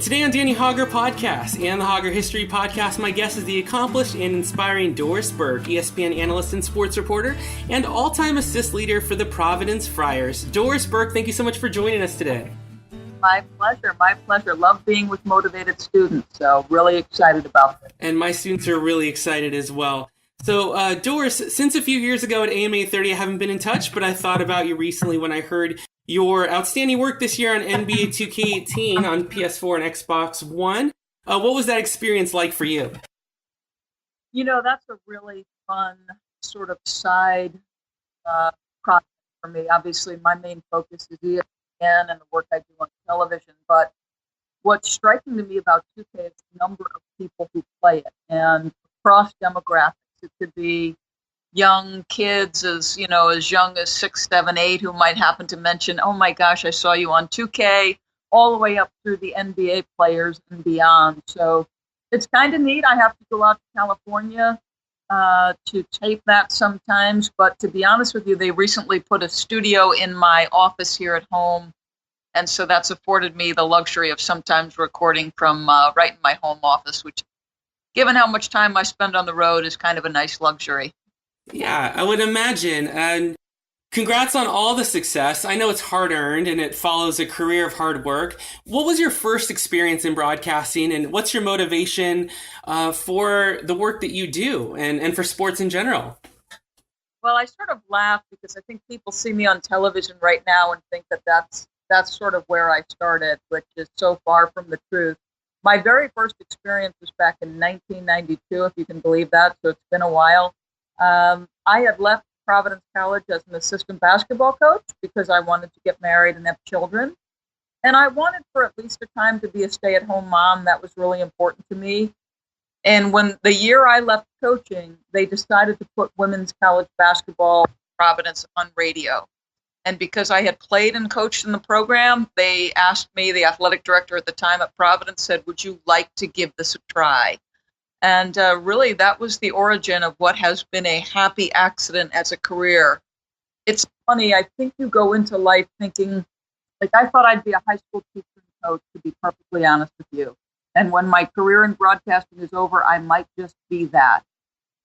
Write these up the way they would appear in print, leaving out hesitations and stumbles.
Today on Danny Hauger Podcast and the Hauger History Podcast, my guest is the accomplished and inspiring Doris Burke, ESPN analyst and sports reporter, and all-time assist leader for the Providence Friars. Doris Burke, thank you so much for joining us today. My pleasure. My pleasure. Love being with motivated students, so really excited about this. And my students are really excited as well. So, Doris, since a few years ago at AMA 30, I haven't been in touch, but I thought about you recently when I heard your outstanding work this year on NBA 2K18 on PS4 and Xbox One. What was that experience like for you? You know, that's a really fun sort of side project for me. Obviously, my main focus is ESPN and the work I do on television, but what's striking to me about 2K is the number of people who play it, and across demographics. It could be young kids as young as 6, 7, 8 who might happen to mention, oh my gosh, I saw you on 2K, all the way up through the NBA players and beyond. So it's kind of neat. I have to go out to California to tape that sometimes. But to be honest with you, they recently put a studio in my office here at home. And so that's afforded me the luxury of sometimes recording from right in my home office, which, given how much time I spend on the road, is kind of a nice luxury. Yeah, I would imagine. And congrats on all the success. I know it's hard-earned and it follows a career of hard work. What was your first experience in broadcasting, and what's your motivation for the work that you do and for sports in general? Well, I sort of laugh because I think people see me on television right now and think that that's sort of where I started, which is so far from the truth. My very first experience was back in 1992, if you can believe that, so it's been a while. I had left Providence College as an assistant basketball coach because I wanted to get married and have children. And I wanted for at least a time to be a stay-at-home mom. That was really important to me. And when the year I left coaching, they decided to put women's college basketball in Providence on radio. And because I had played and coached in the program, they asked me, the athletic director at the time at Providence said, would you like to give this a try? And really, that was the origin of what has been a happy accident as a career. It's funny, I think you go into life thinking, like, I thought I'd be a high school teacher and coach, to be perfectly honest with you. And when my career in broadcasting is over, I might just be that.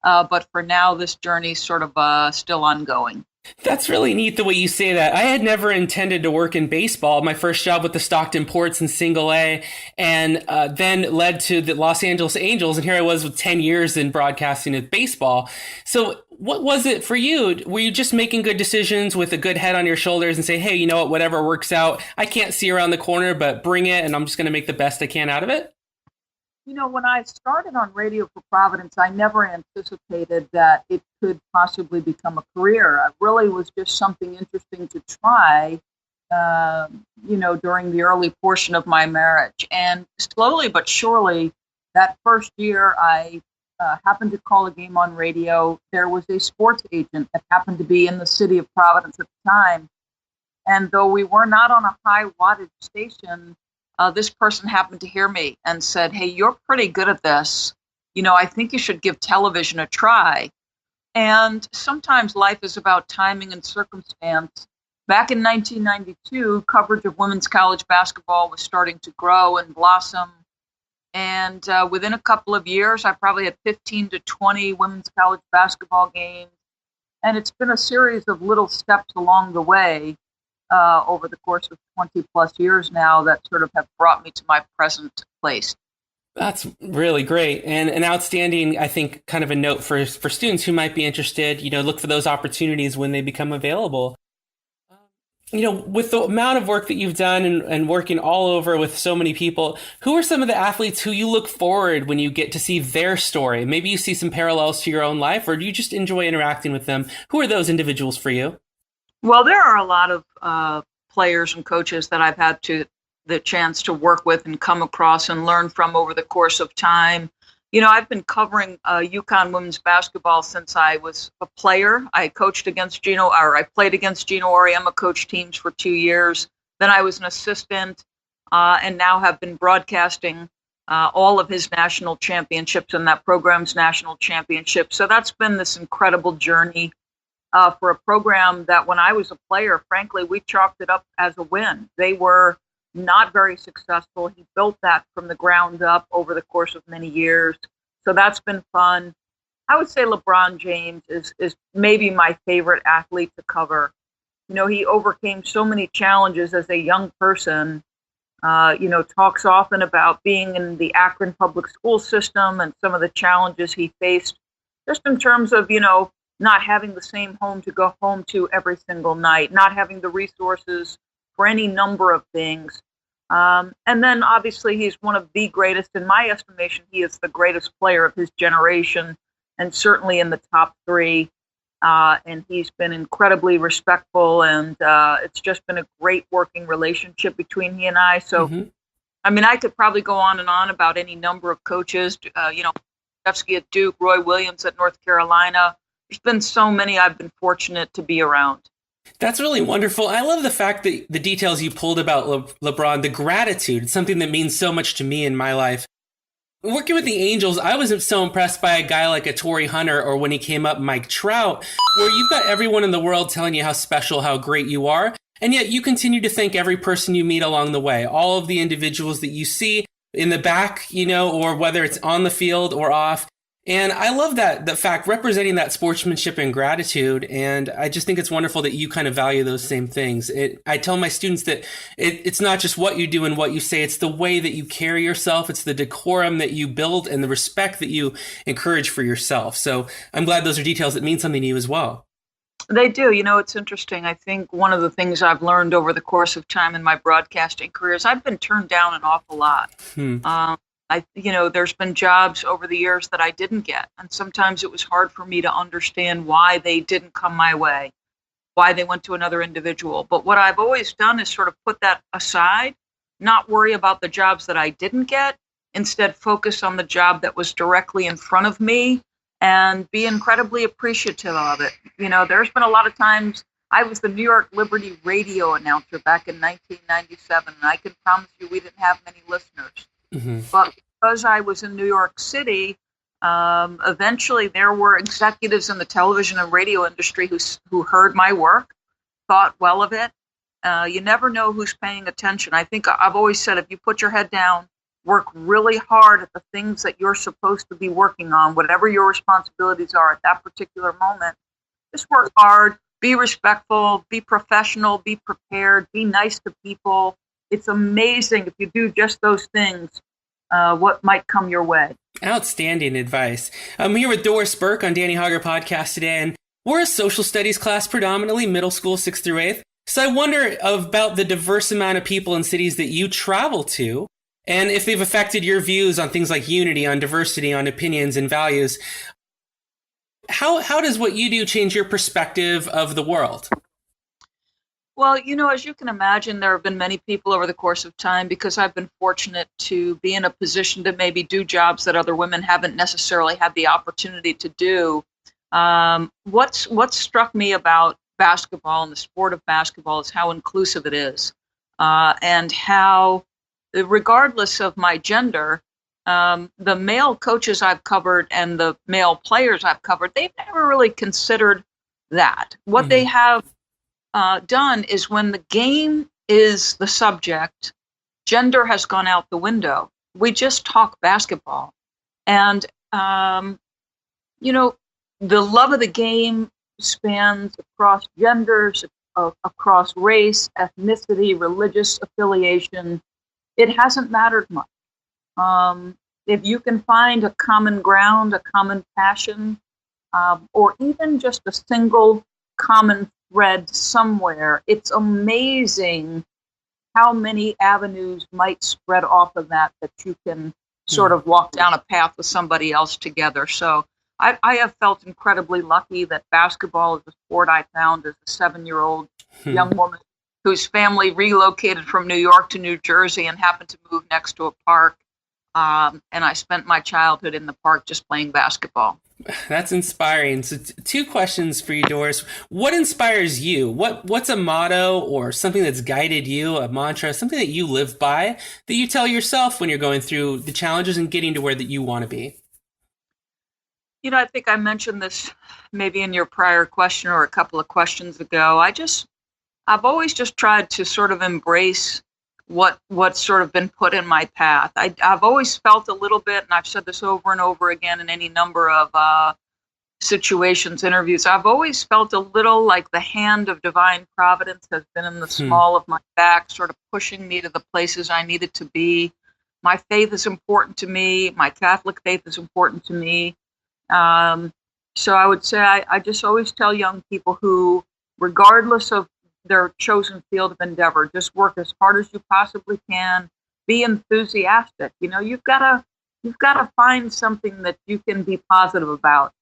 But for now, this journey's sort of still ongoing. That's really neat the way you say that. I had never intended to work in baseball. My first job with the Stockton Ports in Single A, and then led to the Los Angeles Angels. And here I was with 10 years in broadcasting at baseball. So what was it for you? Were you just making good decisions with a good head on your shoulders and say, hey, you know what, whatever works out, I can't see around the corner, but bring it, and I'm just going to make the best I can out of it? You know, when I started on radio for Providence, I never anticipated that it could possibly become a career. It really was just something interesting to try, during the early portion of my marriage. And slowly but surely, that first year, I happened to call a game on radio. There was a sports agent that happened to be in the city of Providence at the time. And though we were not on a high wattage station, this person happened to hear me and said, hey, you're pretty good at this. I think you should give television a try. And sometimes life is about timing and circumstance. Back in 1992, coverage of women's college basketball was starting to grow and blossom. And within a couple of years, I probably had 15 to 20 women's college basketball games. And it's been a series of little steps along the way over the course of 20 plus years now that sort of have brought me to my present place. That's really great, and an outstanding, I think, kind of a note for students who might be interested, look for those opportunities when they become available. With the amount of work that you've done and working all over with so many people, who are some of the athletes who you look forward when you get to see their story? Maybe you see some parallels to your own life, or do you just enjoy interacting with them? Who are those individuals for you? Well, there are a lot of players and coaches that I've had the chance to work with and come across and learn from over the course of time. I've been covering UConn women's basketball since I was a player. I played against Gino Auriemma, coached teams for 2 years. Then I was an assistant and now have been broadcasting all of his national championships and that program's national championship. So that's been this incredible journey for a program that when I was a player, frankly, we chalked it up as a win. They were not very successful. He built that from the ground up over the course of many years. So that's been fun. I would say LeBron James is maybe my favorite athlete to cover. He overcame so many challenges as a young person. Talks often about being in the Akron public school system and some of the challenges he faced, just in terms of, not having the same home to go home to every single night, not having the resources for any number of things. And then obviously he's one of the greatest, in my estimation, he is the greatest player of his generation, and certainly in the top three. And he's been incredibly respectful, and it's just been a great working relationship between he and I. So, I mean, I could probably go on and on about any number of coaches, Krzyzewski at Duke, Roy Williams at North Carolina. There's been so many I've been fortunate to be around. That's really wonderful. I love the fact that the details you pulled about LeBron, the gratitude, it's something that means so much to me in my life. Working with the Angels, I was so impressed by a guy like a Torrey Hunter, or when he came up, Mike Trout, where you've got everyone in the world telling you how special, how great you are, and yet you continue to thank every person you meet along the way, all of the individuals that you see in the back, or whether it's on the field or off. And I love the fact, representing that sportsmanship and gratitude. And I just think it's wonderful that you kind of value those same things. I tell my students that it's not just what you do and what you say, it's the way that you carry yourself. It's the decorum that you build and the respect that you encourage for yourself. So I'm glad those are details that mean something to you as well. They do. It's interesting. I think one of the things I've learned over the course of time in my broadcasting career is I've been turned down an awful lot. There's been jobs over the years that I didn't get. And sometimes it was hard for me to understand why they didn't come my way, why they went to another individual. But what I've always done is sort of put that aside, not worry about the jobs that I didn't get, instead focus on the job that was directly in front of me and be incredibly appreciative of it. There's been a lot of times I was the New York Liberty radio announcer back in 1997, and I can promise you we didn't have many listeners. But because I was in New York City, eventually there were executives in the television and radio industry who heard my work, thought well of it. You never know who's paying attention. I think I've always said, if you put your head down, work really hard at the things that you're supposed to be working on, whatever your responsibilities are at that particular moment, just work hard, be respectful, be professional, be prepared, be nice to people. It's amazing if you do just those things, what might come your way. Outstanding advice. I'm here with Doris Burke on Danny Hauger podcast today, and we're a social studies class, predominantly middle school, 6th through 8th. So I wonder about the diverse amount of people in cities that you travel to, and if they've affected your views on things like unity, on diversity, on opinions and values. How does what you do change your perspective of the world? Well, as you can imagine, there have been many people over the course of time, because I've been fortunate to be in a position to maybe do jobs that other women haven't necessarily had the opportunity to do. What's struck me about basketball and the sport of basketball is how inclusive it is, and how, regardless of my gender, the male coaches I've covered and the male players I've covered, they've never really considered that. What they have done is, when the game is the subject, gender has gone out the window. We just talk basketball. And, the love of the game spans across genders, across race, ethnicity, religious affiliation. It hasn't mattered much. If you can find a common ground, a common passion, or even just a single common thread somewhere, it's amazing how many avenues might spread off of that you can sort of walk down a path with somebody else together. So I have felt incredibly lucky that basketball is a sport I found as a 7-year-old young woman whose family relocated from New York to New Jersey and happened to move next to a park. And I spent my childhood in the park just playing basketball. That's inspiring. So 2 questions for you, Doris. What inspires you? What's a motto or something that's guided you, a mantra, something that you live by that you tell yourself when you're going through the challenges and getting to where that you want to be? I think I mentioned this maybe in your prior question or a couple of questions ago. I've always just tried to sort of embrace what's sort of been put in my path. I've always felt a little bit, and I've said this over and over again in any number of situations, interviews. I've always felt a little like the hand of divine providence has been in the small of my back, sort of pushing me to the places I needed to be. My faith is important to me. My Catholic faith is important to me. So I would say I just always tell young people who, regardless of their chosen field of endeavor, just work as hard as you possibly can. Be enthusiastic. You've got to find something that you can be positive about.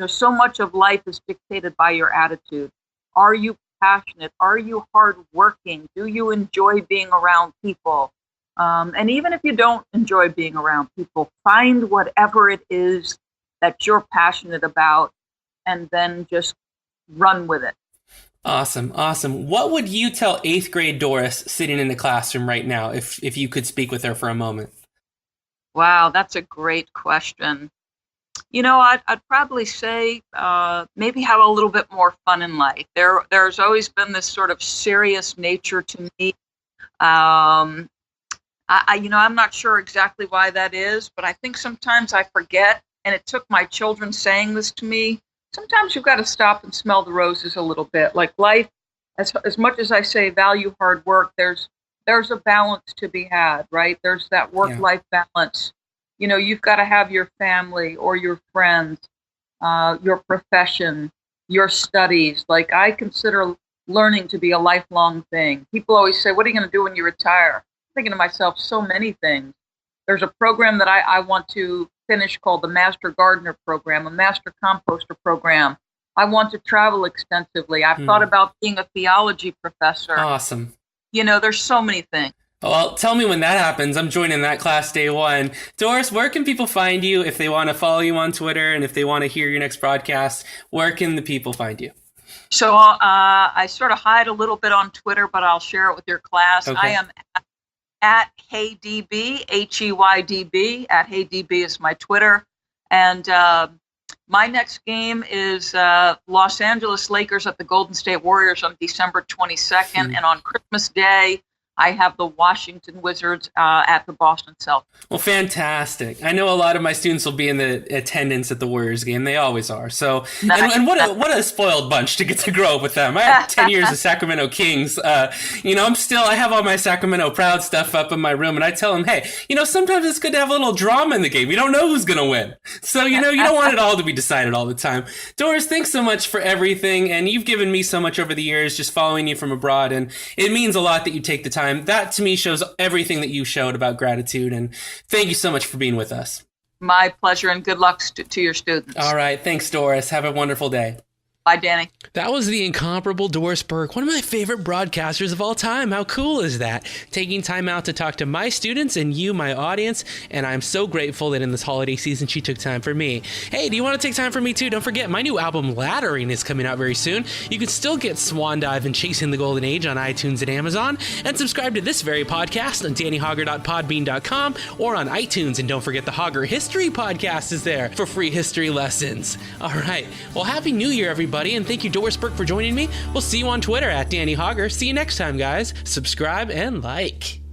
So much of life is dictated by your attitude. Are you passionate? Are you hardworking? Do you enjoy being around people? And even if you don't enjoy being around people, find whatever it is that you're passionate about and then just run with it. Awesome. What would you tell 8th grade Doris sitting in the classroom right now if you could speak with her for a moment? Wow, that's a great question. I'd probably say maybe have a little bit more fun in life. There's always been this sort of serious nature to me. I'm not sure exactly why that is, but I think sometimes I forget, and it took my children saying this to me. Sometimes you've got to stop and smell the roses a little bit. Like life, as much as I say value hard work, there's a balance to be had, right? There's that work-life balance. You've got to have your family or your friends, your profession, your studies. Like, I consider learning to be a lifelong thing. People always say, what are you going to do when you retire? I'm thinking to myself, so many things. There's a program that I want to finish called the Master Gardener Program, a Master Composter Program. I want to travel extensively. I've thought about being a theology professor. Awesome. There's so many things. Well, tell me when that happens. I'm joining that class day one. Doris, where can people find you if they want to follow you on Twitter and if they want to hear your next broadcast? Where can the people find you? So I sort of hide a little bit on Twitter, but I'll share it with your class. Okay. I am at HeyDB, HEYDB. At HeyDB is my Twitter. And my next game is Los Angeles Lakers at the Golden State Warriors on December 22nd. And on Christmas Day, I have the Washington Wizards at the Boston Celtics. Well, fantastic. I know a lot of my students will be in the attendance at the Warriors game. They always are. So, and what a spoiled bunch to get to grow up with them. I have 10 years of Sacramento Kings. I have all my Sacramento Proud stuff up in my room, and I tell them, hey, sometimes it's good to have a little drama in the game. You don't know who's going to win. So, you don't want it all to be decided all the time. Doris, thanks so much for everything. And you've given me so much over the years just following you from abroad. And it means a lot that you take the time. That to me shows everything that you showed about gratitude, and thank you so much for being with us. My pleasure, and good luck to your students. All right. Thanks, Doris. Have a wonderful day. Bye, Danny. That was the incomparable Doris Burke, one of my favorite broadcasters of all time. How cool is that? Taking time out to talk to my students and you, my audience, and I'm so grateful that in this holiday season she took time for me. Hey, do you want to take time for me too? Don't forget, my new album Laddering is coming out very soon. You can still get Swan Dive and Chasing the Golden Age on iTunes and Amazon, and subscribe to this very podcast on DannyHauger.podbean.com or on iTunes, and don't forget the Hauger History Podcast is there for free history lessons. All right, well, Happy New Year, everybody. And thank you, Doris Burke, for joining me. We'll see you on Twitter at Danny Hauger. See you next time, guys. Subscribe and like.